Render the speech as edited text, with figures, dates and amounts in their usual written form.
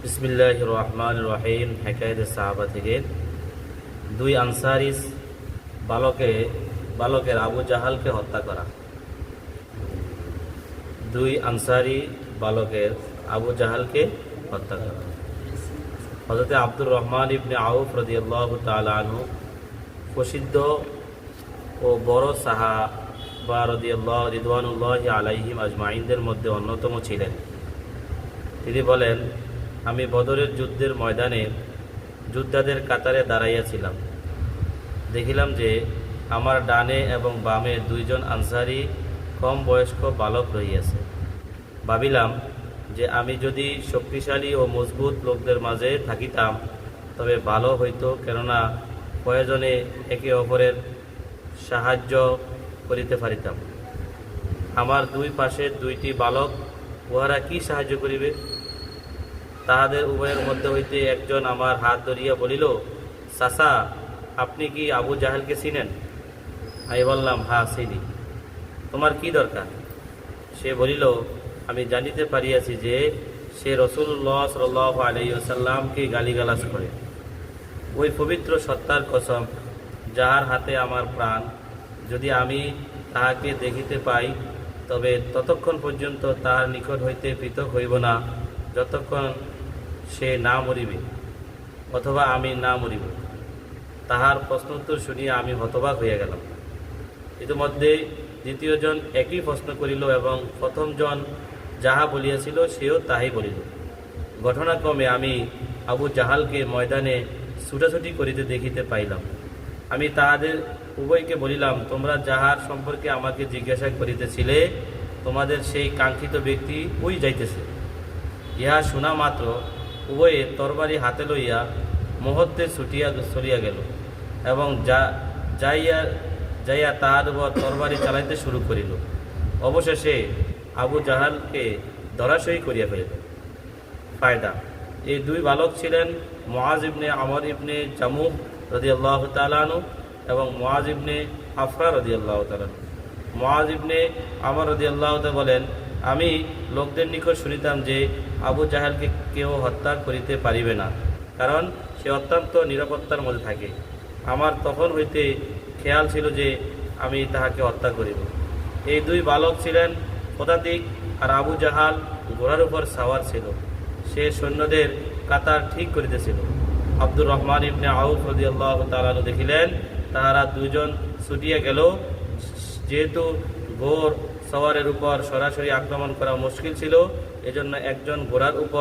বিসমিল্লাহির রহমানির রহিম। হেকায়েতে সাহাবা থেকে দুই আনসারি বালকের আবু জাহালকে হত্যা করা। দুই আনসারি বালকের আবু জাহালকে হত্যা করা। হযরত আব্দুর রহমান ইবনে আউফ রাদিয়াল্লাহু তাআলা আনহু প্রসিদ্ধ ও বড় সাহাবা রিদওয়ানুল্লাহি আলাইহিম আজমাইনদের মধ্যে অন্যতম ছিলেন। তিনি বলেন, আমি বদরের যুদ্ধের ময়দানে যোদ্ধাদের কাতারে দাঁড়াইয়াছিলাম। দেখিলাম যে আমার ডানে এবং বামে দুইজন আনসারি কম বয়স্ক বালক রহিয়াছে। ভাবিলাম যে আমি যদি শক্তিশালী ও মজবুত লোকদের মাঝে থাকিতাম তবে ভালো হইত, কেননা প্রয়োজনে একে অপরের সাহায্য করিতে পারিতাম। আমার দুই পাশে দুইটি বালক, উহারা কি সাহায্য করিবে? তাহাদের উভয়ের মধ্যে হইতে একজন আমার হাত ধরিয়া বলিল, চাচা, আপনি কি আবু জাহেলকে চিনেন? আমি বললাম, হ্যাঁ চিনি। তোমার কি দরকার? সে বলিল, আমি জানিতে পারিয়াছি যে সে রাসূলুল্লাহ সাল্লাল্লাহু আলাইহি ওয়াসাল্লামকে গালিগালাজ করে। ওই পবিত্র সত্তার কসম, যাহার হাতে আমার প্রাণ, যদি আমি তাহাকে দেখিতে পাই তবে ততক্ষণ পর্যন্ত তাহার নিকট হইতে পৃথক হইব না যতক্ষণ সে না মরিবে অথবা আমি না মরিব। তাহার প্রশ্নোত্তর শুনিয়া আমি হতবাক হইয়া গেলাম। ইতিমধ্যে দ্বিতীয়জন একই প্রশ্ন করিল এবং প্রথমজন যাহা বলিয়াছিল সেও তাহাই বলিল। ঘটনাক্রমে আমি আবু জাহালকে ময়দানে ছুটাছুটি করিতে দেখিতে পাইলাম। আমি তাহাদের উভয়কে বলিলাম, তোমরা যাহার সম্পর্কে আমাকে জিজ্ঞাসা করিতেছিলে, তোমাদের সেই কাঙ্ক্ষিত ব্যক্তি ওই যাইতেছে। ইহা শোনা মাত্র উভয়ে তরবারি হাতে লইয়া মুহূর্তে ছুটিয়া চলিয়া গেল এবং যাইয়া তাহার উপর তরবারি চালাইতে শুরু করিল। অবশেষে আবু জাহালকে ধরাশয়ী করিয়া ফেলিল। ফায়দা: এই দুই বালক ছিলেন মুআজ ইবনে আমর ইবনে জামুহ রাদিয়াল্লাহু তাআলা আনহু এবং মুআজ ইবনে আফরা রাদিয়াল্লাহু তাআলা আনহু। মুআজ ইবনে আমর রাদিয়াল্লাহু তাআলা বলেন, আমি লোকদের নিকট শুনিতাম যে আবু জাহেলকে কেউ হত্যা করিতে পারিবে না, কারণ সে অত্যন্ত নিরাপত্তার মধ্যে থাকে। আমার তখন হইতে খেয়াল ছিল যে আমি তাহাকে হত্যা করিব। এই দুই বালক ছিলেন পদাতিক, আর আবু জাহাল ঘোড়ার উপর সাওয়ার ছিল। সে সৈন্যদের কাতার ঠিক করিতেছিল। আব্দুর রহমান ইবনে আউফ রাদিয়াল্লাহু তাআলা আনহু দেখিলেন তাহারা দুইজন ছুটিয়া গেল। যেহেতু ঘোড় সওয়ারের উপর সরাসরি আক্রমণ করা মুশকিল ছিল, এজন্য একজন ঘোড়ার উপর